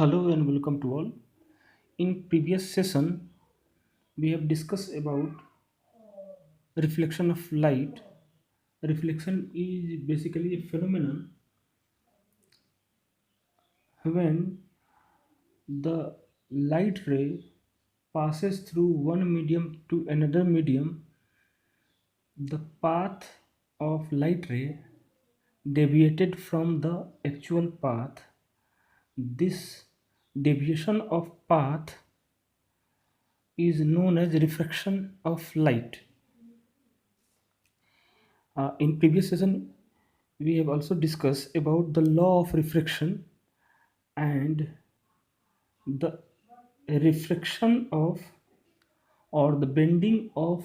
Hello and welcome to all. In previous session, we have discussed about reflection of light. Reflection is basically a phenomenon when the light ray passes through one medium to another medium. The path of light ray deviated from the actual path. This deviation of path is known as refraction of light. In previous session, we have also discussed about the law of refraction and the refraction of or the bending of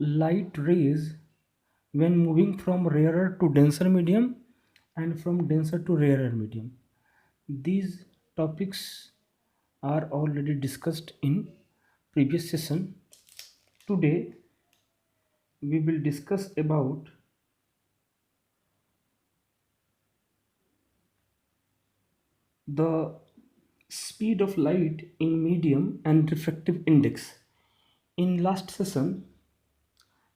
light rays when moving from rarer to denser medium and from denser to rarer medium. These topics are already discussed in previous session. Today we will discuss about the speed of light in medium and refractive index. In last session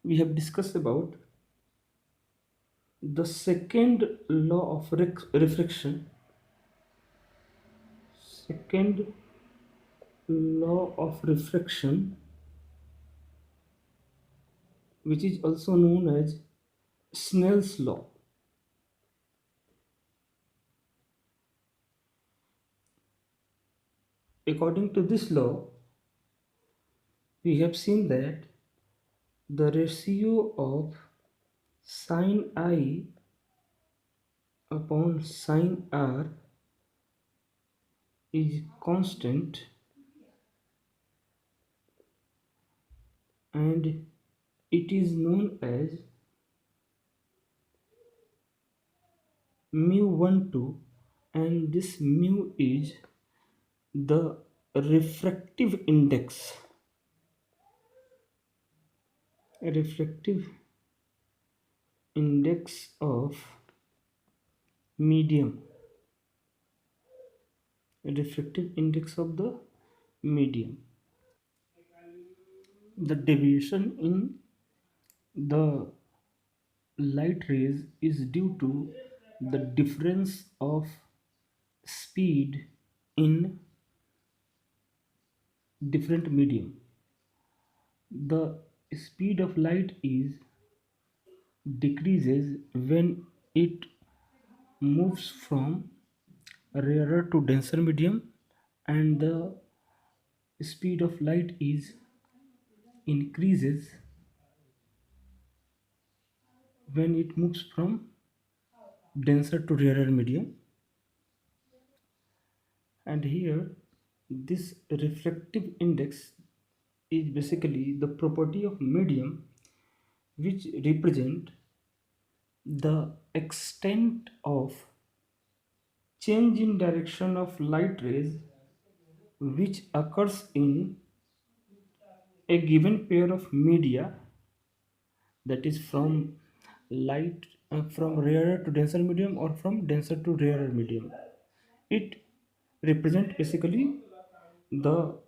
we have discussed about the second law of refraction, second law of refraction, which is also known as Snell's law. According to this law, we have seen that the ratio of sine I upon sine R is constant, and it is known as mu12, and this mu is the refractive index of medium, refractive index of the medium. The deviation in the light rays is due to the difference of speed in different medium. The speed of light is decreases when it moves from rarer to denser medium, and the speed of light is increases when it moves from denser to rarer medium. And here this refractive index is basically the property of medium which represent the extent of change in direction of light rays which occurs in a given pair of media, that is from light from rarer to denser medium or from denser to rarer medium. It represents basically the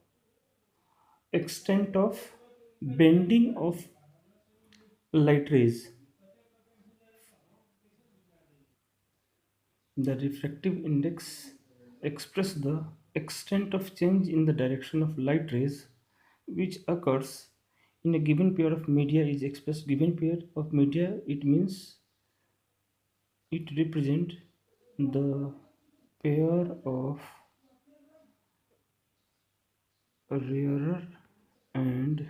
extent of bending of light rays. The refractive index express the extent of change in the direction of light rays which occurs in a given pair of media. Is expressed given pair of media, it means it represent the pair of rarer and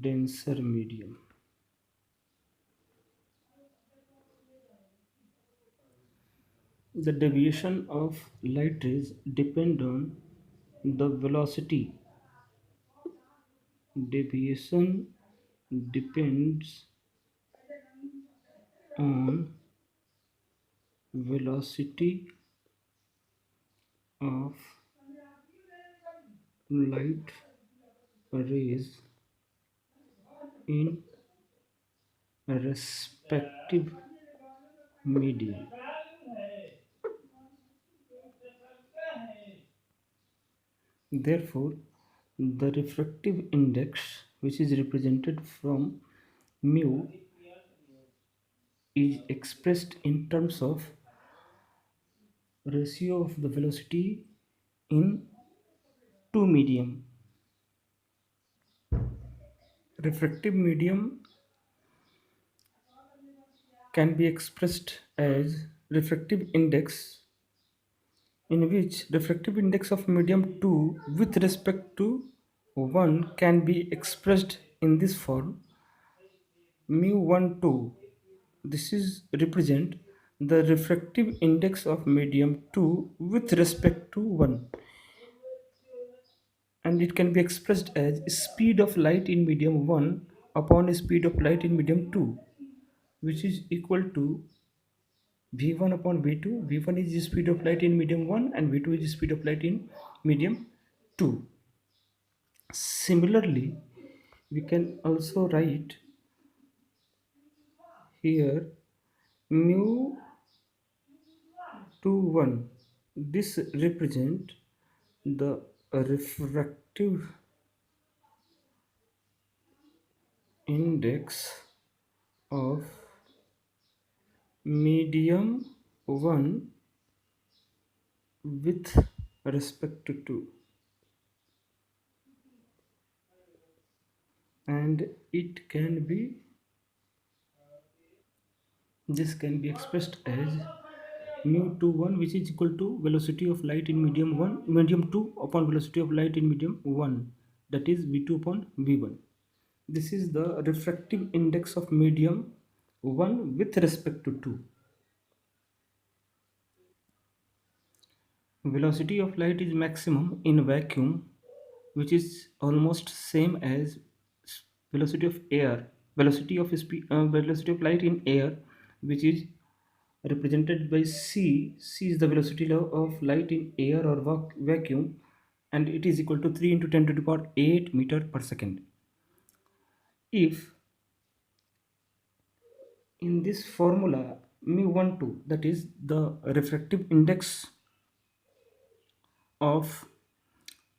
denser medium. The deviation of light rays depend on the velocity. Deviation depends on velocity of light rays in respective medium. Therefore, the refractive index, which is represented from mu, is expressed in terms of ratio of the velocity in two medium. Refractive medium can be expressed as refractive index, in which refractive index of medium 2 with respect to 1 can be expressed in this form: mu 1 2. This is represent the refractive index of medium 2 with respect to 1, and it can be expressed as speed of light in medium 1 upon speed of light in medium 2, which is equal to v1 upon v2. v1 is the speed of light in medium 1 and v2 is the speed of light in medium 2. Similarly, we can also write here mu 2 1. This represent the refractive index of medium 1 with respect to 2, and it can be this can be expressed as mu 2 1, which is equal to velocity of light in medium 2 upon velocity of light in medium 1, that is v2 upon v1. This is the refractive index of medium 1 with respect to 2. Velocity of light is maximum in vacuum, which is almost same as velocity of air. Velocity of light in air, which is represented by c. C is the velocity of light in air or vacuum, and it is equal to 3 into 10 to the power 8 meter per second. If in this formula mu 1 2, that is the refractive index of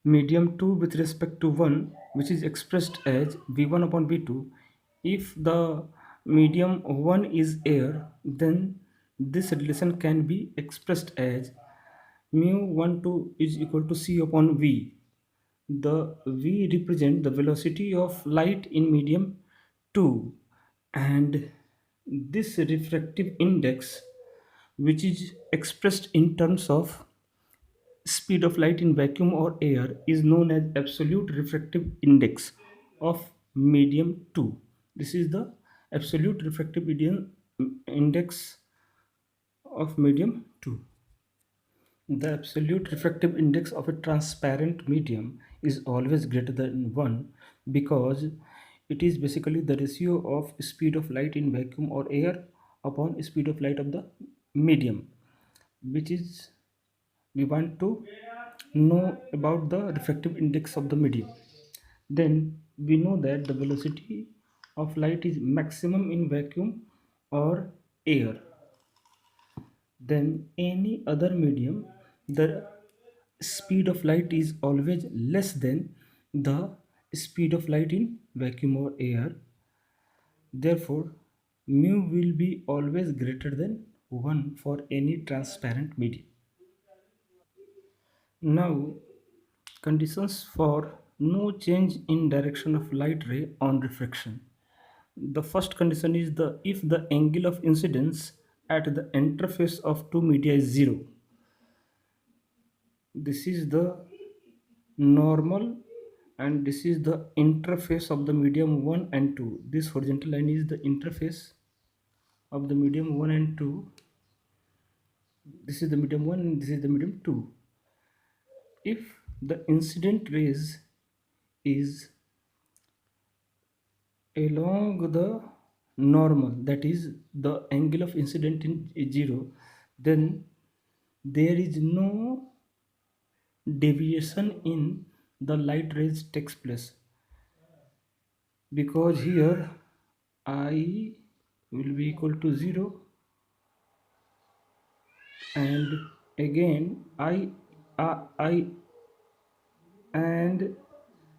medium 2 with respect to 1, which is expressed as v1 upon v2. If the medium 1 is air, then this relation can be expressed as mu 1 2 is equal to c upon v. The v represent the velocity of light in medium 2, and this refractive index, which is expressed in terms of speed of light in vacuum or air, is known as absolute refractive index of medium 2. This is the absolute refractive index of medium 2. The absolute refractive index of a transparent medium is always greater than 1, because it is basically the ratio of speed of light in vacuum or air upon speed of light of the medium, which is we want to know about the refractive index of the medium. Then we know that the velocity of light is maximum in vacuum or air. Then any other medium, the speed of light is always less than the speed of light in vacuum or air. Therefore, mu will be always greater than 1 for any transparent medium. Now, conditions for no change in direction of light ray on refraction. The first condition is the if the angle of incidence at the interface of two media is 0. This is the normal, and this is the interface of the medium 1 and 2. This horizontal line is the interface of the medium 1 and 2. This is the medium 1 and this is the medium 2. If the incident rays is along the normal, that is the angle of incident in 0, then there is no deviation in the light rays takes place, because here I will be equal to 0, and again I and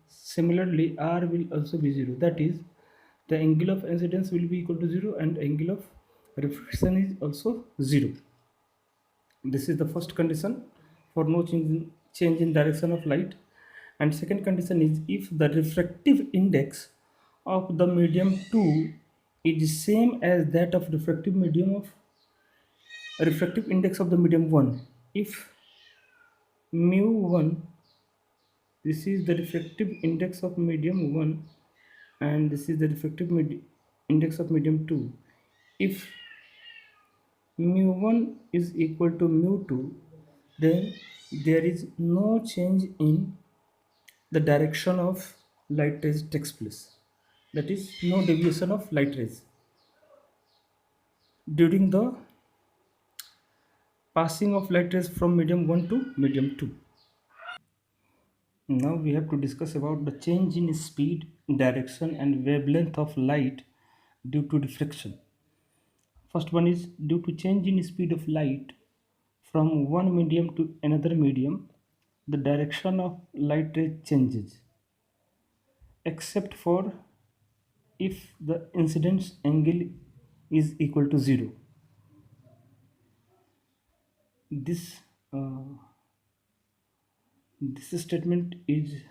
similarly r will also be 0. That is, the angle of incidence will be equal to 0 and angle of reflection is also 0. This is the first condition for no change in direction of light. And second condition is if the refractive index of the medium 2 is same as that of refractive index of the medium 1. If mu 1, this is the refractive index of medium 1 and this is the index of medium 2. If mu 1 is equal to mu 2, then there is no change in the direction of light rays takes place. That is, no deviation of light rays during the passing of light rays from medium 1 to medium 2. Now we have to discuss about the change in speed, direction and wavelength of light due to diffraction. First one is due to change in speed of light from one medium to another medium, the direction of light ray changes, except for if the incidence angle is equal to 0. This this statement is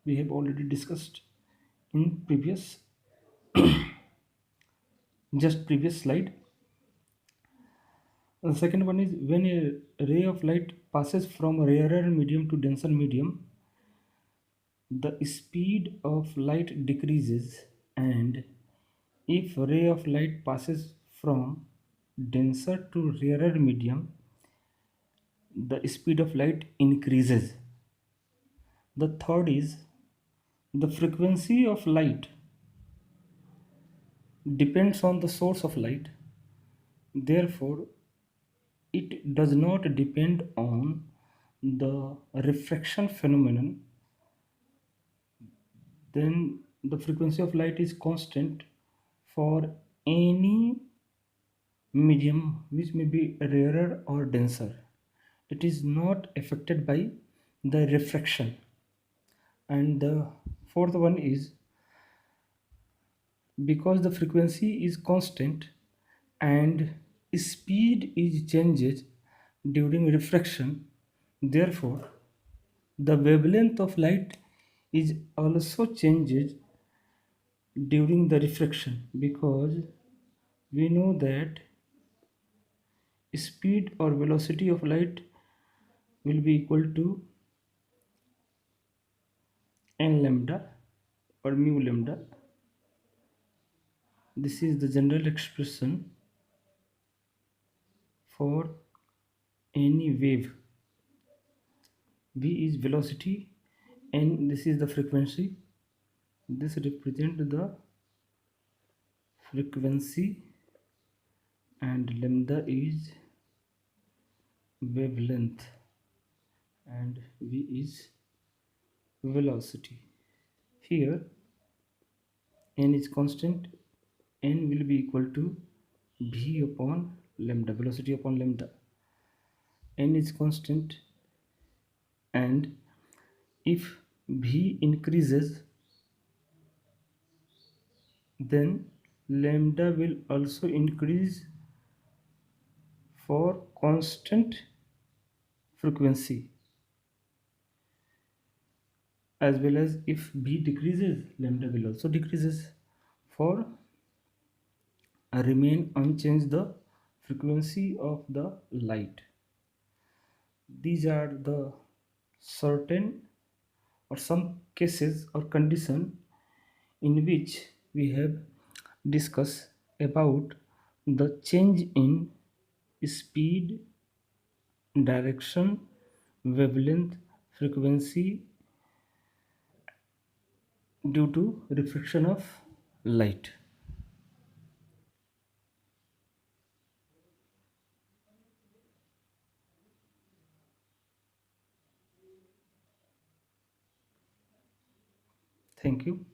we have already discussed in previous slide. The second one is when a ray of light passes from a rarer medium to denser medium, the speed of light decreases, and if a ray of light passes from denser to rarer medium, the speed of light increases. The third is the frequency of light depends on the source of light. Therefore, it does not depend on the refraction phenomenon. Then the frequency of light is constant for any medium which may be rarer or denser. It is not affected by the refraction. And the fourth one is because the frequency is constant and speed is changes during refraction, therefore the wavelength of light is also changes during the refraction, because we know that speed or velocity of light will be equal to n lambda or mu lambda. This is the general expression for any wave. V is velocity and this is the frequency. This represents the frequency and lambda is wavelength and V is velocity. Here n is constant, n will be equal to v upon lambda, velocity upon lambda. N is constant, and if v increases, then lambda will also increase for constant frequency, as well as if v decreases, lambda will also decreases for remain unchanged the frequency of the light. These are the certain or some cases or condition in which we have discussed about the change in speed, direction, wavelength, frequency due to refraction of light. Thank you.